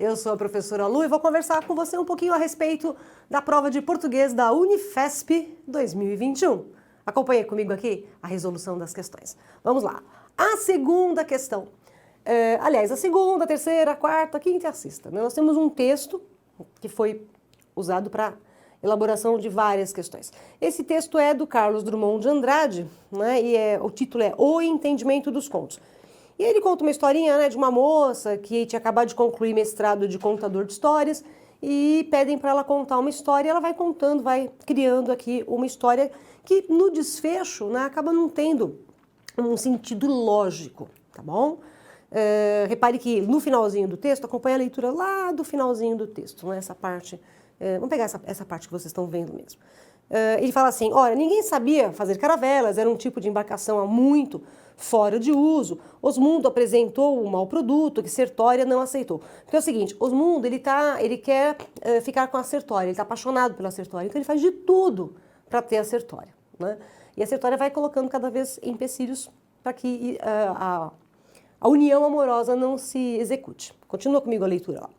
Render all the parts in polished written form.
Eu sou a professora Lu e vou conversar com você um pouquinho a respeito da prova de português da Unifesp 2021. Acompanhe comigo aqui a resolução das questões. Vamos lá. A segunda questão. Aliás, a segunda, a terceira, a quarta, a quinta e a sexta. Nós temos um texto que foi usado para elaboração de várias questões. Esse texto é do Carlos Drummond de Andrade, né, e o título é O Entendimento dos Contos. E ele conta uma historinha, né, de uma moça que tinha acabado de concluir mestrado de contador de histórias e pedem para ela contar uma história, ela vai contando, vai criando aqui uma história que no desfecho, né, acaba não tendo um sentido lógico, tá bom? Repare que no finalzinho do texto, acompanha a leitura lá do finalzinho do texto, né, essa parte, vamos pegar essa parte que vocês estão vendo mesmo. Ele fala assim, olha, ninguém sabia fazer caravelas, era um tipo de embarcação há muito fora de uso. Osmundo apresentou um mau produto que Sertória não aceitou. Porque é o seguinte, Osmundo, ele quer ficar com a Sertória, ele está apaixonado pela Sertória, então ele faz de tudo para ter a Sertória, né? E a Sertória vai colocando cada vez empecilhos para que a união amorosa não se execute. Continua comigo a leitura lá.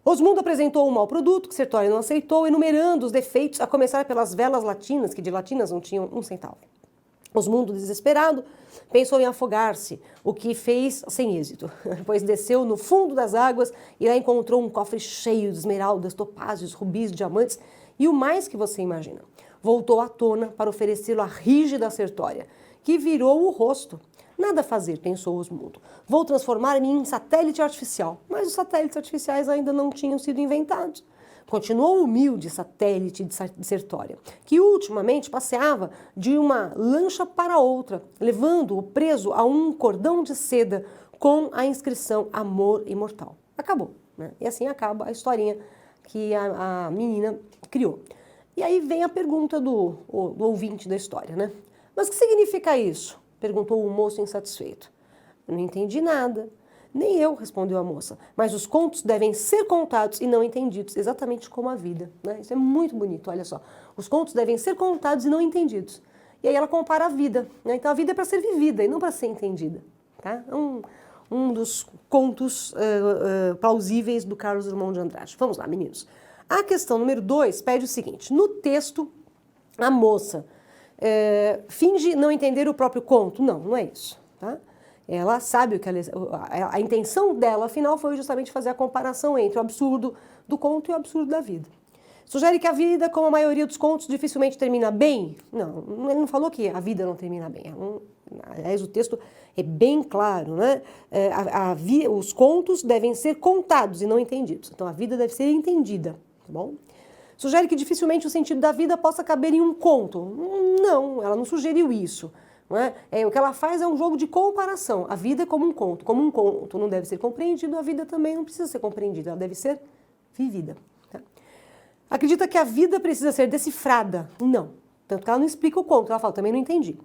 Osmundo apresentou um mau produto que Sertória não aceitou, enumerando os defeitos, a começar pelas velas latinas, que de latinas não tinham um centavo. Osmundo, desesperado, pensou em afogar-se, o que fez sem êxito, pois desceu no fundo das águas e lá encontrou um cofre cheio de esmeraldas, topázios, rubis, diamantes e o mais que você imagina. Voltou à tona para oferecê-lo à rígida Sertória, que virou o rosto. Nada a fazer, pensou Osmundo. Vou transformar-me em satélite artificial. Mas os satélites artificiais ainda não tinham sido inventados. Continuou o humilde satélite de Sertória, que ultimamente passeava de uma lancha para outra, levando-o preso a um cordão de seda com a inscrição Amor Imortal. Acabou, né? E assim acaba a historinha que a menina criou. E aí vem a pergunta do ouvinte da história, né? Mas o que significa isso? Perguntou o moço insatisfeito. Não entendi nada. Nem eu, respondeu a moça. Mas os contos devem ser contados e não entendidos, exatamente como a vida, né? Isso é muito bonito, olha só. Os contos devem ser contados e não entendidos. E aí ela compara a vida, né? Então a vida é para ser vivida e não para ser entendida, tá? Um dos contos plausíveis do Carlos Drummond de Andrade. Vamos lá, meninos. A questão número 2 pede o seguinte. No texto, a moça finge não entender o próprio conto. Não, não é isso, tá? Ela sabe o que a intenção dela, afinal, foi justamente fazer a comparação entre o absurdo do conto e o absurdo da vida. Sugere que a vida, como a maioria dos contos, dificilmente termina bem? Não, ele não falou que a vida não termina bem. Aliás, o texto é bem claro, né? Os contos devem ser contados e não entendidos. Então, a vida deve ser entendida, tá bom? Sugere que dificilmente o sentido da vida possa caber em um conto. Não, ela não sugeriu isso. Não é? O que ela faz é um jogo de comparação. A vida é como um conto. Como um conto não deve ser compreendido, a vida também não precisa ser compreendida, ela deve ser vivida. Tá? Acredita que a vida precisa ser decifrada? Não. Tanto que ela não explica o conto, ela fala, também não entendi.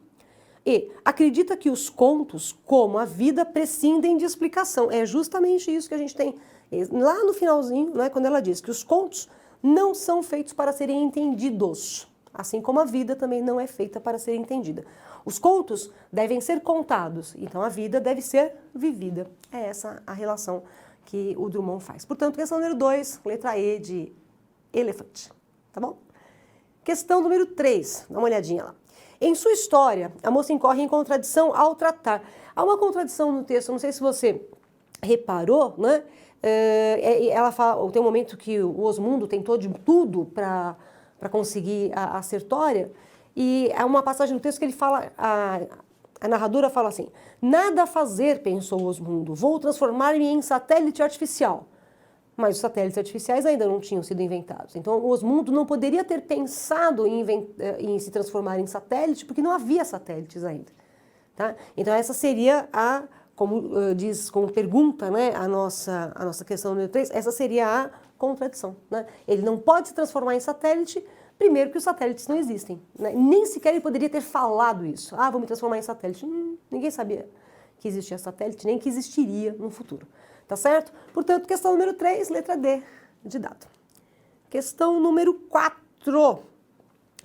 E acredita que os contos, como a vida, prescindem de explicação. É justamente isso que a gente tem lá no finalzinho, né, quando ela diz que os contos não são feitos para serem entendidos, assim como a vida também não é feita para ser entendida. Os contos devem ser contados, então a vida deve ser vivida. É essa a relação que o Drummond faz. Portanto, questão número 2, letra E de elefante, tá bom? Questão número 3, dá uma olhadinha lá. Em sua história, a moça incorre em contradição ao tratar. Há uma contradição no texto, não sei se você reparou, né? Ela fala, tem um momento que o Osmundo tentou de tudo para conseguir a Sertória, e há uma passagem no texto que ele fala, a narradora fala assim, nada a fazer, pensou Osmundo, vou transformar-me em satélite artificial. Mas os satélites artificiais ainda não tinham sido inventados. Então, o Osmundo não poderia ter pensado em se transformar em satélite, porque não havia satélites ainda. Tá? Então, essa seria como diz, como pergunta, né, a nossa questão número 3, essa seria a contradição, né? Ele não pode se transformar em satélite, primeiro que os satélites não existem, né? Nem sequer ele poderia ter falado isso. Ah, vou me transformar em satélite. Ninguém sabia que existia satélite, nem que existiria no futuro. Tá certo? Portanto, questão número 3, letra D, de dado. Questão número 4.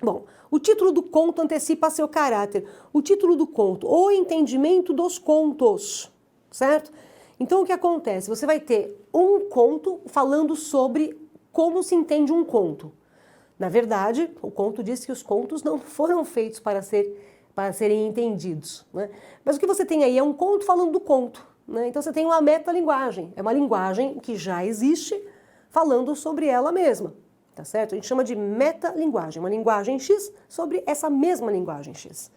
Bom, o título do conto antecipa seu caráter. O título do conto, O Entendimento dos Contos, certo? Então, o que acontece? Você vai ter um conto falando sobre como se entende um conto. Na verdade, o conto diz que os contos não foram feitos para serem entendidos, né? Mas o que você tem aí é um conto falando do conto, né? Então você tem uma metalinguagem, é uma linguagem que já existe falando sobre ela mesma, tá certo? A gente chama de metalinguagem, uma linguagem X sobre essa mesma linguagem X,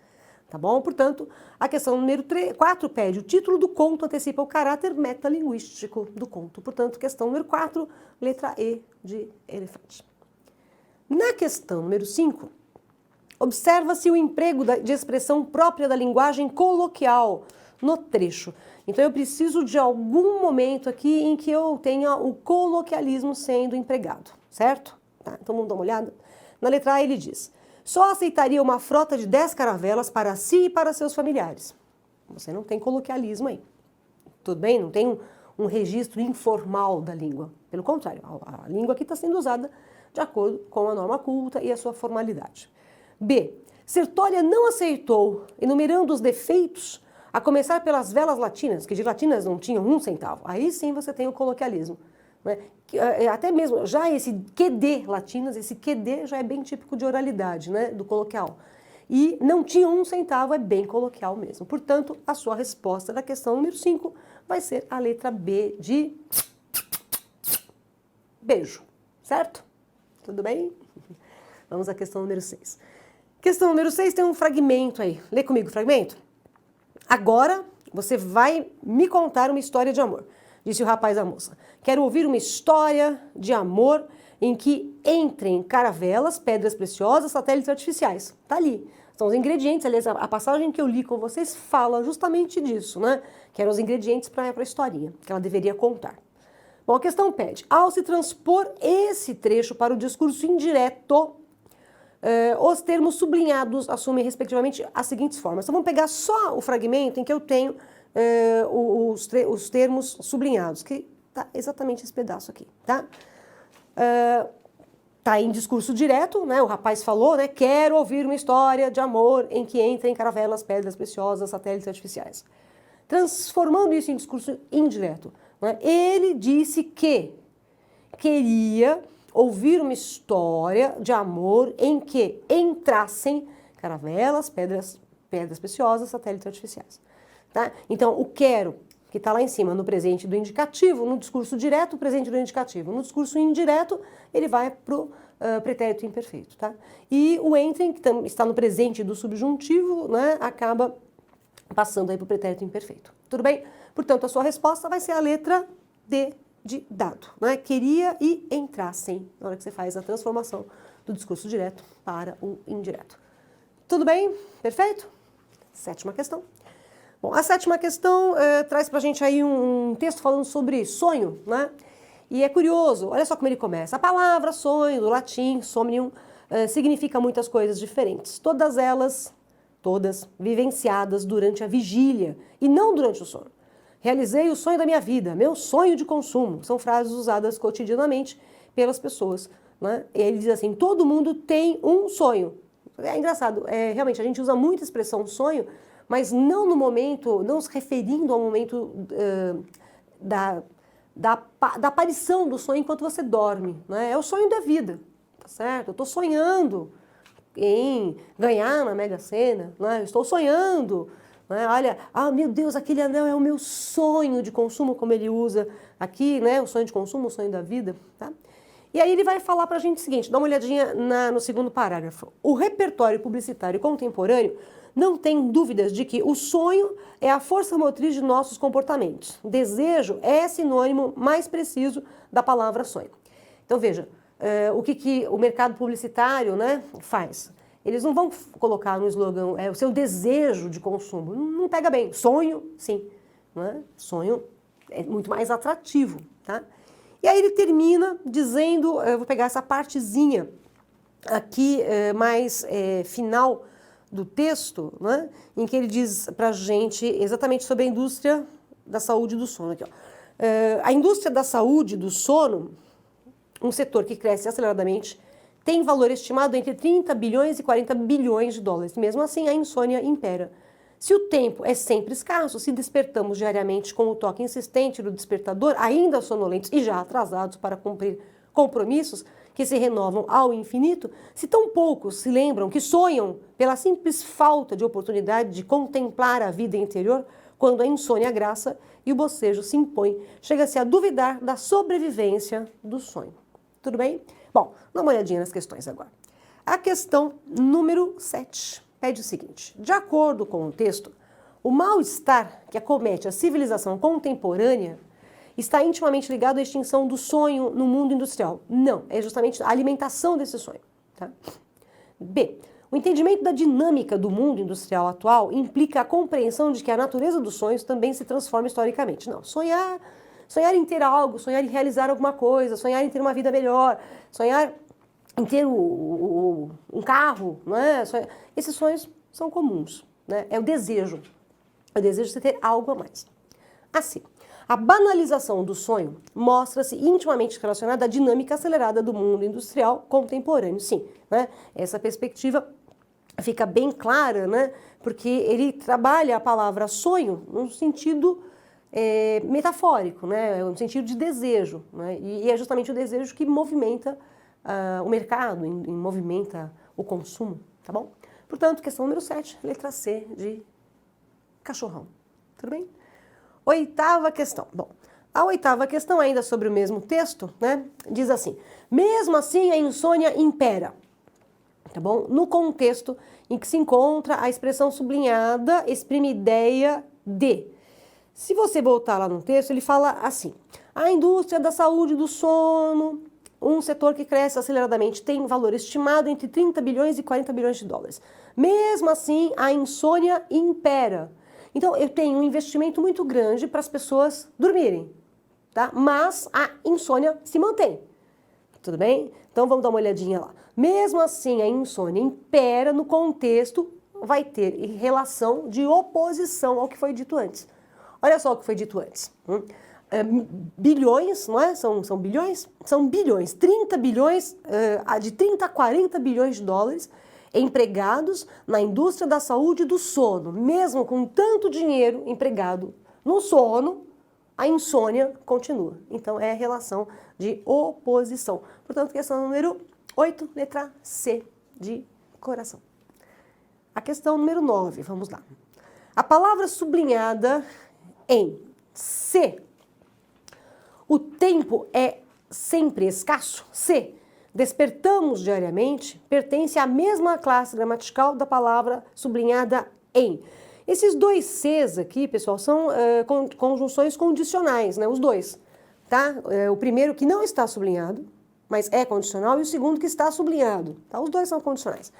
tá bom? Portanto, a questão número 4 pede: o título do conto antecipa o caráter metalinguístico do conto. Portanto, questão número 4, letra E de elefante. Na questão número 5, observa-se o emprego de expressão própria da linguagem coloquial no trecho. Então eu preciso de algum momento aqui em que eu tenha o coloquialismo sendo empregado, certo? Tá, então vamos dar uma olhada. Na letra A ele diz: só aceitaria uma frota de 10 caravelas para si e para seus familiares. Você não tem coloquialismo aí. Tudo bem? Não tem um registro informal da língua. Pelo contrário, a língua aqui está sendo usada de acordo com a norma culta e a sua formalidade. B. Sertória não aceitou, enumerando os defeitos, a começar pelas velas latinas, que de latinas não tinham 1 centavo. Aí sim você tem o coloquialismo, né? Até mesmo já esse QD latinas, esse QD já é bem típico de oralidade, né? Do coloquial. E não tinha 1 centavo, é bem coloquial mesmo. Portanto, a sua resposta da questão número 5 vai ser a letra B de beijo, certo? Tudo bem? Vamos à questão número 6. Questão número 6 tem um fragmento aí. Lê comigo o fragmento. Agora você vai me contar uma história de amor, disse o rapaz à moça. Quero ouvir uma história de amor em que entrem caravelas, pedras preciosas, satélites artificiais. Tá ali. São os ingredientes. Aliás, a passagem que eu li com vocês fala justamente disso, né? Que eram os ingredientes para a historinha que ela deveria contar. Bom, a questão pede: ao se transpor esse trecho para o discurso indireto, os termos sublinhados assumem respectivamente as seguintes formas. Então vamos pegar só o fragmento em que eu tenho os termos sublinhados, que tá exatamente esse pedaço aqui, tá? Tá em discurso direto, né? O rapaz falou, né? Quero ouvir uma história de amor em que entrem caravelas, pedras preciosas, satélites artificiais. Transformando isso em discurso indireto, né? Ele disse que queria ouvir uma história de amor em que entrassem caravelas, pedras preciosas, satélites artificiais. Tá? Então, o quero, que está lá em cima no presente do indicativo, no discurso direto, o presente do indicativo. No discurso indireto, ele vai para o pretérito imperfeito. Tá? E o entrem, que está no presente do subjuntivo, né, acaba passando aí para o pretérito imperfeito. Tudo bem? Portanto, a sua resposta vai ser a letra D de dado, né? Queria e entrassem, na hora que você faz a transformação do discurso direto para o indireto. Tudo bem? Perfeito? 7ª questão. Bom, a 7ª questão traz pra gente aí um texto falando sobre sonho, né? E é curioso, olha só como ele começa. A palavra sonho, do latim, somnium, significa muitas coisas diferentes. Todas elas, vivenciadas durante a vigília e não durante o sono. Realizei o sonho da minha vida, meu sonho de consumo. São frases usadas cotidianamente pelas pessoas, né? E ele diz assim: todo mundo tem um sonho. É engraçado, realmente a gente usa muito a expressão sonho, mas não no momento, não se referindo ao momento da aparição do sonho enquanto você dorme, né? É o sonho da vida, tá certo? Eu estou sonhando em ganhar na Mega Sena, né? Eu estou sonhando. Olha, meu Deus, aquele anel é o meu sonho de consumo, como ele usa aqui, né? O sonho de consumo, o sonho da vida, tá? E aí ele vai falar pra gente o seguinte, dá uma olhadinha no segundo parágrafo. O repertório publicitário contemporâneo não tem dúvidas de que o sonho é a força motriz de nossos comportamentos. Desejo é sinônimo mais preciso da palavra sonho. Então veja, o que o mercado publicitário, né, faz? Eles não vão colocar no slogan o seu desejo de consumo. Não pega bem. Sonho, sim. Né? Sonho é muito mais atrativo. Tá? E aí ele termina dizendo, eu vou pegar essa partezinha aqui mais final do texto, né? Em que ele diz pra gente exatamente sobre a indústria da saúde do sono. Aqui, ó. A indústria da saúde do sono, um setor que cresce aceleradamente, tem valor estimado entre 30 bilhões e 40 bilhões de dólares. Mesmo assim, a insônia impera. Se o tempo é sempre escasso, se despertamos diariamente com o toque insistente do despertador, ainda sonolentos e já atrasados para cumprir compromissos que se renovam ao infinito, se tão poucos se lembram que sonham pela simples falta de oportunidade de contemplar a vida interior, quando a insônia graça e o bocejo se impõe, chega-se a duvidar da sobrevivência do sonho. Tudo bem? Bom, dá uma olhadinha nas questões agora. A questão número 7 pede o seguinte: de acordo com o texto, o mal-estar que acomete a civilização contemporânea está intimamente ligado à extinção do sonho no mundo industrial. Não, é justamente a alimentação desse sonho. Tá? B. O entendimento da dinâmica do mundo industrial atual implica a compreensão de que a natureza dos sonhos também se transforma historicamente. Não, sonhar em ter algo, sonhar em realizar alguma coisa, sonhar em ter uma vida melhor, sonhar em ter um carro, não é? Esses sonhos são comuns, né? É o desejo de você ter algo a mais. Assim, a banalização do sonho mostra-se intimamente relacionada à dinâmica acelerada do mundo industrial contemporâneo. Sim, né? Essa perspectiva fica bem clara, né? Porque ele trabalha a palavra sonho num sentido metafórico, né? No sentido de desejo, né? E é justamente o desejo que movimenta o mercado, movimenta o consumo, tá bom? Portanto, questão número 7, letra C de cachorrão. Tudo bem? Oitava questão. Bom, a oitava questão, ainda sobre o mesmo texto, né? Diz assim: mesmo assim a insônia impera, tá bom? No contexto em que se encontra a expressão sublinhada exprime ideia de. Se você voltar lá no texto, ele fala assim: a indústria da saúde do sono, um setor que cresce aceleradamente, tem valor estimado entre 30 bilhões e 40 bilhões de dólares. Mesmo assim, a insônia impera. Então, eu tenho um investimento muito grande para as pessoas dormirem, tá? Mas a insônia se mantém. Tudo bem? Então, vamos dar uma olhadinha lá. Mesmo assim, a insônia impera no contexto, vai ter relação de oposição ao que foi dito antes. Olha só o que foi dito antes. Bilhões, não é? São bilhões? São bilhões. 30 bilhões, de 30 a 40 bilhões de dólares empregados na indústria da saúde e do sono. Mesmo com tanto dinheiro empregado no sono, a insônia continua. Então, é a relação de oposição. Portanto, questão número 8, letra C de coração. A questão número 9, vamos lá. A palavra sublinhada em C. O tempo é sempre escasso? C. Despertamos diariamente pertence à mesma classe gramatical da palavra sublinhada em. Esses dois Cs aqui, pessoal, são conjunções condicionais, né? Os dois, tá? O primeiro que não está sublinhado, mas é condicional, e o segundo que está sublinhado, tá? Os dois são condicionais.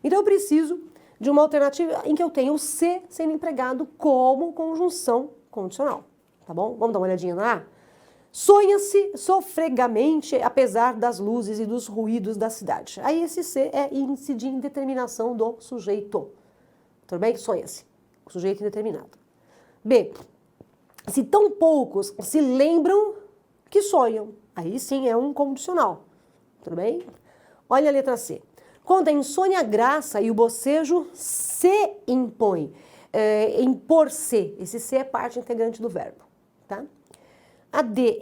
Então, eu preciso de uma alternativa em que eu tenha o C sendo empregado como conjunção condicional, tá bom? Vamos dar uma olhadinha lá? Sonha-se sofregamente, apesar das luzes e dos ruídos da cidade. Aí esse C é índice de indeterminação do sujeito. Tudo bem? Sonha-se. O sujeito indeterminado. B. Se tão poucos se lembram que sonham. Aí sim é um condicional. Tudo bem? Olha a letra C. Quando a insônia graça e o bocejo se impõe. Impor-se. Esse C é parte integrante do verbo. Tá? A D,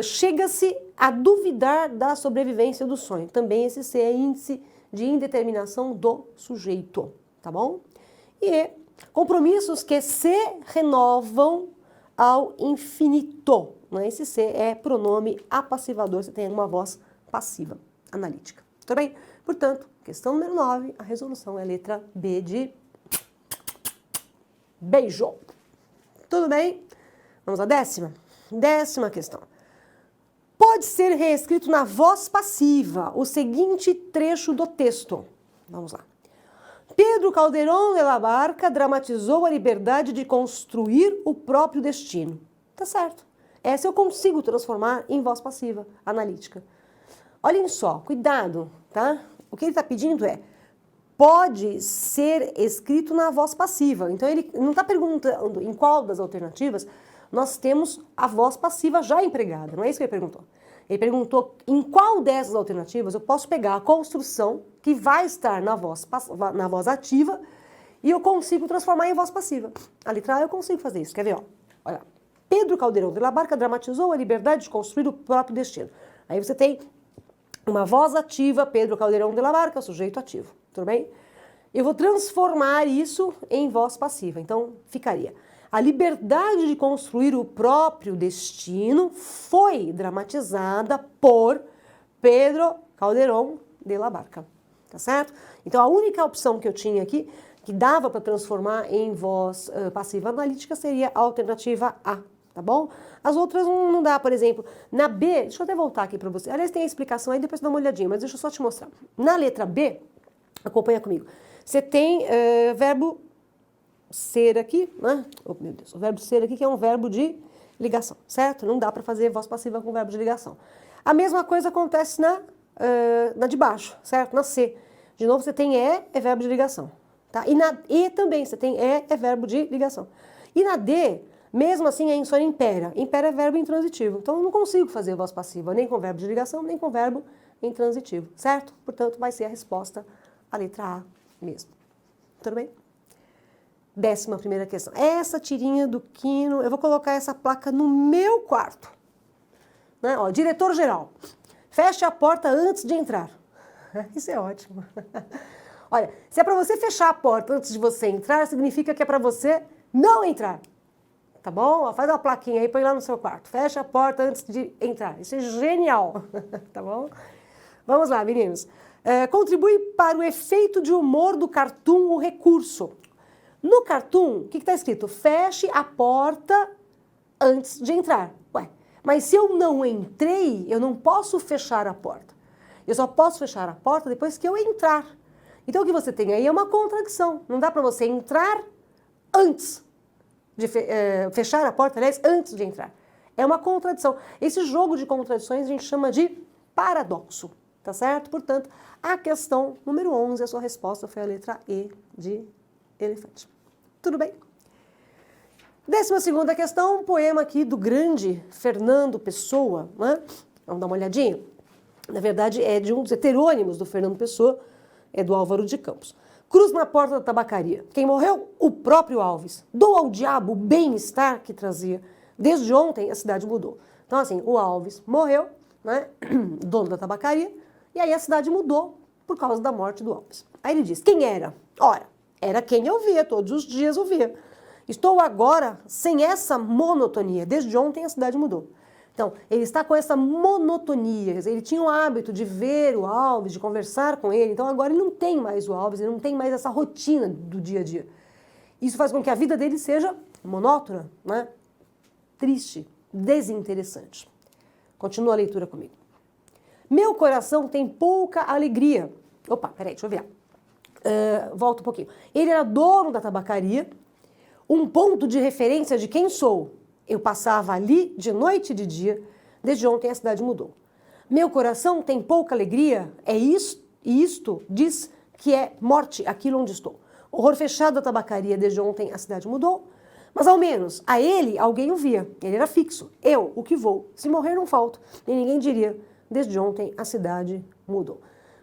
chega-se a duvidar da sobrevivência do sonho. Também esse C é índice de indeterminação do sujeito, tá bom? E E, compromissos que se renovam ao infinito. Né? Esse C é pronome apassivador, você tem uma voz passiva, analítica. Tudo bem? Portanto, questão número 9, a resolução é a letra B de beijo. Tudo bem? Vamos à décima? Décima questão. Pode ser reescrito na voz passiva o seguinte trecho do texto. Vamos lá. Pedro Calderón de la Barca dramatizou a liberdade de construir o próprio destino. Tá certo. Essa eu consigo transformar em voz passiva, analítica. Olhem só, cuidado, tá? O que ele está pedindo é, pode ser escrito na voz passiva. Então ele não está perguntando em qual das alternativas nós temos a voz passiva já empregada. Não é isso que ele perguntou. Ele perguntou em qual dessas alternativas eu posso pegar a construção que vai estar na voz ativa e eu consigo transformar em voz passiva. A letra A eu consigo fazer isso. Quer ver? Ó? Olha. Pedro Calderón de la Barca dramatizou a liberdade de construir o próprio destino. Aí você tem uma voz ativa, Pedro Calderón de la Barca, sujeito ativo. Tudo bem? Eu vou transformar isso em voz passiva. Então, ficaria: a liberdade de construir o próprio destino foi dramatizada por Pedro Calderón de la Barca. Tá certo? Então, a única opção que eu tinha aqui, que dava para transformar em voz passiva analítica, seria a alternativa A. Tá bom? As outras não dá, por exemplo, na B, deixa eu até voltar aqui para você. Aliás, tem a explicação aí, depois dá uma olhadinha, mas deixa eu só te mostrar. Na letra B, acompanha comigo, você tem verbo ser aqui, né? Oh, meu Deus, o verbo ser aqui que é um verbo de ligação, certo? Não dá para fazer voz passiva com verbo de ligação. A mesma coisa acontece na de baixo, certo? Na C. De novo, você tem é verbo de ligação, tá? E na E também, você tem é verbo de ligação. E na D, mesmo assim, é só impera. Impera é verbo intransitivo. Então, eu não consigo fazer voz passiva nem com verbo de ligação, nem com verbo intransitivo, certo? Portanto, vai ser a resposta a letra A mesmo. Tudo bem? 11ª questão. Essa tirinha do Quino, eu vou colocar essa placa no meu quarto. Né? Ó, diretor-geral, feche a porta antes de entrar. Isso é ótimo. Olha, se é para você fechar a porta antes de você entrar, significa que é para você não entrar. Tá bom? Faz uma plaquinha aí, põe lá no seu quarto. Fecha a porta antes de entrar. Isso é genial. Tá bom? Vamos lá, meninos. Contribui para o efeito de humor do cartoon o recurso. No cartoon, o que está escrito? Feche a porta antes de entrar. Ué, mas se eu não entrei, eu não posso fechar a porta. Eu só posso fechar a porta depois que eu entrar. Então, o que você tem aí é uma contradição. Não dá para você entrar antes de fechar a porta, aliás, antes de entrar. É uma contradição. Esse jogo de contradições a gente chama de paradoxo, tá certo? Portanto, a questão número 11, a sua resposta foi a letra E de elefante. Tudo bem? 12ª questão, um poema aqui do grande Fernando Pessoa, né? Vamos dar uma olhadinha? Na verdade, é de um dos heterônimos do Fernando Pessoa, é do Álvaro de Campos. Cruz na porta da tabacaria. Quem morreu? O próprio Alves. Dou ao diabo o bem-estar que trazia. Desde ontem a cidade mudou. Então, assim, o Alves morreu, né? Dono da tabacaria, e aí a cidade mudou por causa da morte do Alves. Aí ele diz, quem era? Ora, era quem eu via, todos os dias eu via. Estou agora sem essa monotonia. Desde ontem a cidade mudou. Então, ele está com essa monotonia, ele tinha o hábito de ver o Alves, de conversar com ele, então agora ele não tem mais o Alves, ele não tem mais essa rotina do dia a dia. Isso faz com que a vida dele seja monótona, né? Triste, desinteressante. Continua a leitura comigo. Meu coração tem pouca alegria. Opa, peraí, deixa eu ver. Volta um pouquinho. Ele era dono da tabacaria, um ponto de referência de quem sou. Eu passava ali de noite e de dia, desde ontem a cidade mudou. Meu coração tem pouca alegria, é isto, e isto diz que é morte aquilo onde estou. Horror fechado da tabacaria, desde ontem a cidade mudou, mas ao menos a ele alguém o via, ele era fixo. Eu, o que vou, se morrer não falto, e ninguém diria, desde ontem a cidade mudou.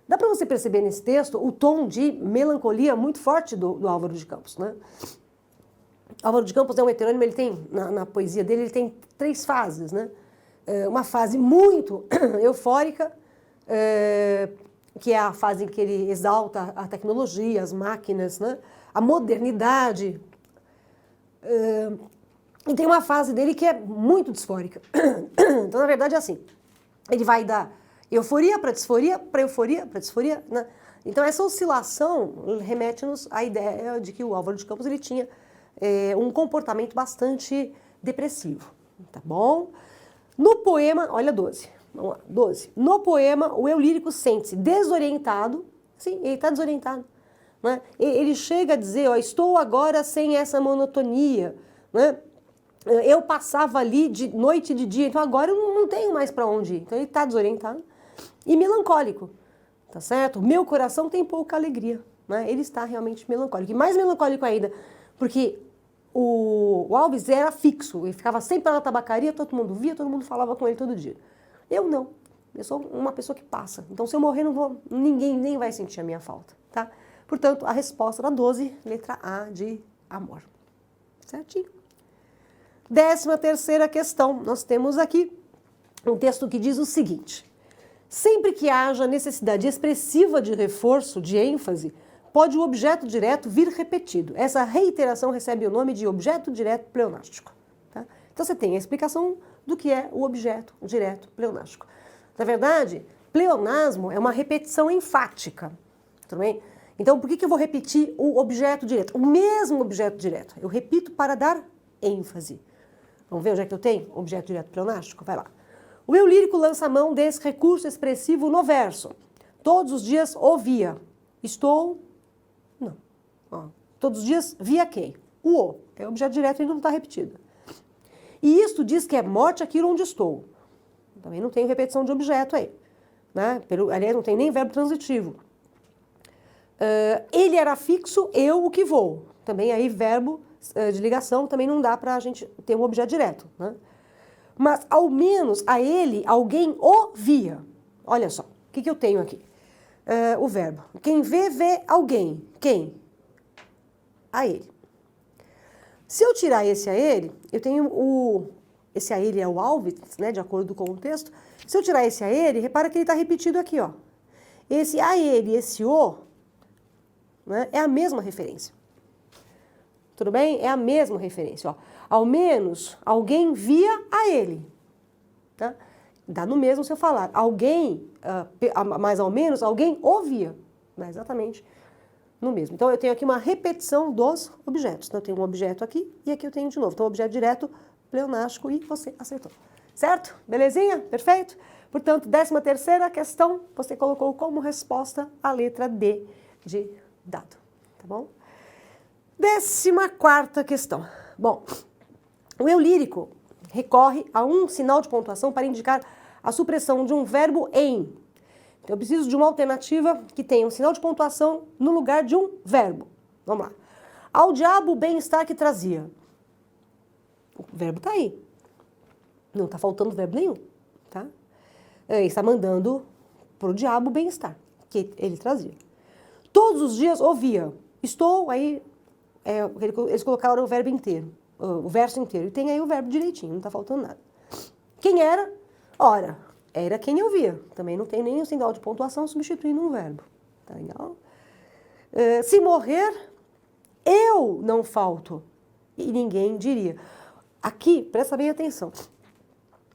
Dá para você perceber nesse texto o tom de melancolia muito forte do Álvaro de Campos, né? Álvaro de Campos é um heterônimo, ele tem, na poesia dele, ele tem 3 fases, né? Uma fase muito eufórica, que é a fase em que ele exalta a tecnologia, as máquinas, né? A modernidade. E tem uma fase dele que é muito disfórica. Então, na verdade, é assim, ele vai da euforia para disforia, para euforia para disforia, né? Então, essa oscilação remete-nos à ideia de que o Álvaro de Campos ele tinha um comportamento bastante depressivo, tá bom? No poema, olha 12, vamos lá, 12. No poema, o eu lírico sente-se desorientado, sim, ele está desorientado, né? Ele chega a dizer, ó, estou agora sem essa monotonia, né? Eu passava ali de noite e de dia, então agora eu não tenho mais para onde ir. Então ele está desorientado e melancólico, tá certo? Meu coração tem pouca alegria, né? Ele está realmente melancólico. E mais melancólico ainda, porque o Alves era fixo, ele ficava sempre na tabacaria, todo mundo via, todo mundo falava com ele todo dia. Eu não, eu sou uma pessoa que passa. Então se eu morrer, ninguém nem vai sentir a minha falta, tá? Portanto, a resposta da 12, letra A de amor. Certinho? 13ª questão. Nós temos aqui um texto que diz o seguinte: sempre que haja necessidade expressiva de reforço, de ênfase, pode o objeto direto vir repetido. Essa reiteração recebe o nome de objeto direto pleonástico. Tá? Então você tem a explicação do que é o objeto direto pleonástico. Na verdade, pleonasmo é uma repetição enfática. Tudo bem? Então, por que eu vou repetir o objeto direto? O mesmo objeto direto. Eu repito para dar ênfase. Vamos ver onde é que eu tenho objeto direto pleonástico? Vai lá. O eu lírico lança a mão desse recurso expressivo no verso. Todos os dias ouvia. Estou... Não. Ó. Todos os dias via quem? O é objeto direto e não está repetido. E isto diz que é morte aquilo onde estou. Também não tem repetição de objeto aí. Né? Aliás, não tem nem verbo transitivo. Ele era fixo, eu o que vou. Também aí verbo de ligação também não dá para a gente ter um objeto direto. Né? Mas ao menos a ele alguém o via. Olha só, o que eu tenho aqui? O verbo. Quem vê, vê alguém. Quem? A ele. Se eu tirar esse a ele, eu tenho esse a ele é o Alves, né, de acordo com o texto. Se eu tirar esse a ele, repara que ele está repetido aqui, ó. Esse a ele e esse o, né, é a mesma referência. Tudo bem? É a mesma referência, ó. Ao menos alguém via a ele. Tá? Dá no mesmo se eu falar. Alguém, mais ao menos, alguém ouvia. Né? Exatamente no mesmo. Então, eu tenho aqui uma repetição dos objetos. Então, eu tenho um objeto aqui e aqui eu tenho de novo. Então, objeto direto, pleonástico, e você acertou. Certo? Belezinha? Perfeito? Portanto, 13ª questão, você colocou como resposta a letra D de dado. Tá bom? 14ª questão. Bom, o eu lírico recorre a um sinal de pontuação para indicar a supressão de um verbo em. Então, eu preciso de uma alternativa que tenha um sinal de pontuação no lugar de um verbo. Vamos lá. Ao diabo o bem-estar que trazia. O verbo está aí. Não está faltando verbo nenhum. Tá? Ele está mandando para o diabo o bem-estar que ele trazia. Todos os dias ouvia. Estou, aí eles colocaram o verbo inteiro, o verso inteiro. E tem aí o verbo direitinho, não está faltando nada. Quem era? Ora, era quem eu via. Também não tem nem o sinal de pontuação substituindo um verbo. Tá legal? Se morrer, eu não falto. E ninguém diria. Aqui, presta bem atenção.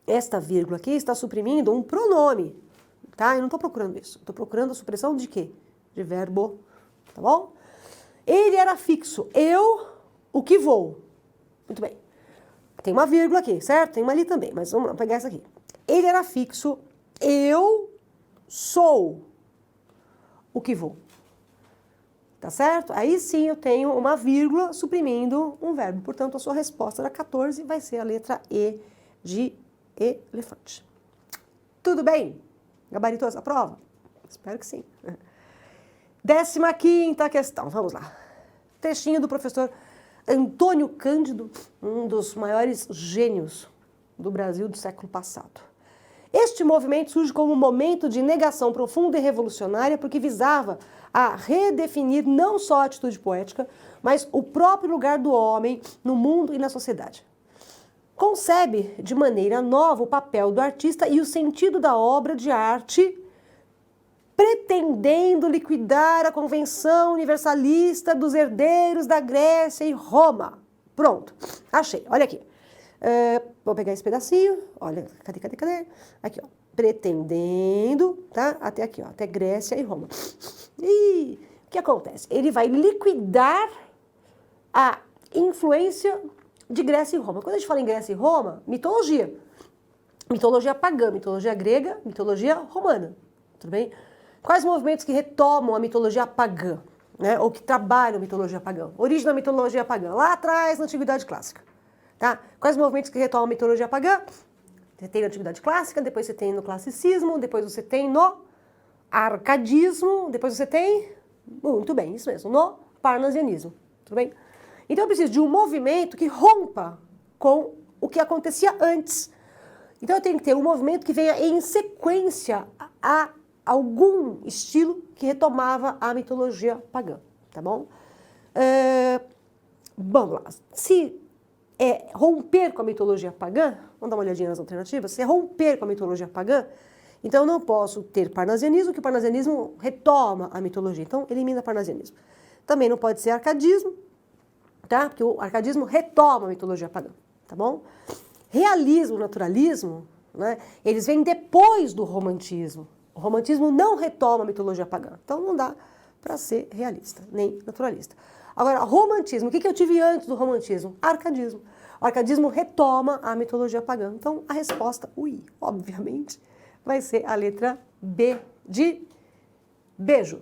Esta vírgula aqui está suprimindo um pronome. Tá? Eu não estou procurando isso. Estou procurando a supressão de quê? De verbo. Tá bom? Ele era fixo. Eu, o que vou. Muito bem. Tem uma vírgula aqui, certo? Tem uma ali também, mas vamos lá, pegar essa aqui. Ele era fixo. Eu sou o que vou. Tá certo? Aí sim eu tenho uma vírgula suprimindo um verbo. Portanto, a sua resposta da 14 vai ser a letra E de elefante. Tudo bem? Gabaritou essa prova? Espero que sim. 15ª questão, vamos lá. Textinho do professor Antônio Cândido, um dos maiores gênios do Brasil do século passado. Este movimento surge como um momento de negação profunda e revolucionária porque visava a redefinir não só a atitude poética, mas o próprio lugar do homem no mundo e na sociedade. Concebe de maneira nova o papel do artista e o sentido da obra de arte, pretendendo liquidar a convenção universalista dos herdeiros da Grécia e Roma. Pronto, achei, olha aqui. Vou pegar esse pedacinho, olha, cadê? Aqui, ó, pretendendo, tá? Até aqui, ó, até Grécia e Roma. E o que acontece? Ele vai liquidar a influência de Grécia e Roma. Quando a gente fala em Grécia e Roma, mitologia. Mitologia pagã, mitologia grega, mitologia romana. Tudo bem? Quais movimentos que retomam a mitologia pagã, né? Ou que trabalham a mitologia pagã? Origem da mitologia pagã, lá atrás, na Antiguidade Clássica. Tá? Quais movimentos que retomam a mitologia pagã? Você tem na Antiguidade Clássica, depois você tem no Classicismo, depois você tem no Arcadismo, depois você tem, muito bem, isso mesmo, no Parnasianismo. Tudo bem? Então eu preciso de um movimento que rompa com o que acontecia antes. Então eu tenho que ter um movimento que venha em sequência algum estilo que retomava a mitologia pagã, tá bom? Vamos lá. Se é romper com a mitologia pagã, vamos dar uma olhadinha nas alternativas, se é romper com a mitologia pagã, então eu não posso ter parnasianismo, que o parnasianismo retoma a mitologia, então elimina parnasianismo. Também não pode ser arcadismo, tá? Porque o arcadismo retoma a mitologia pagã, tá bom? Realismo, naturalismo, né, eles vêm depois do romantismo. O romantismo não retoma a mitologia pagã, então não dá para ser realista, nem naturalista. Agora, romantismo, o que eu tive antes do romantismo? Arcadismo. O arcadismo retoma a mitologia pagã, então a resposta, obviamente, vai ser a letra B de beijo.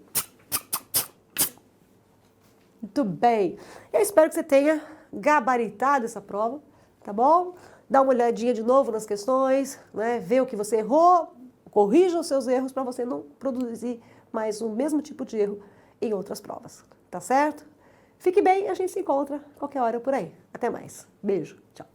Muito bem. Eu espero que você tenha gabaritado essa prova, tá bom? Dá uma olhadinha de novo nas questões, né? Vê o que você errou, corrija os seus erros para você não produzir mais o mesmo tipo de erro em outras provas, tá certo? Fique bem, a gente se encontra qualquer hora por aí. Até mais. Beijo, tchau.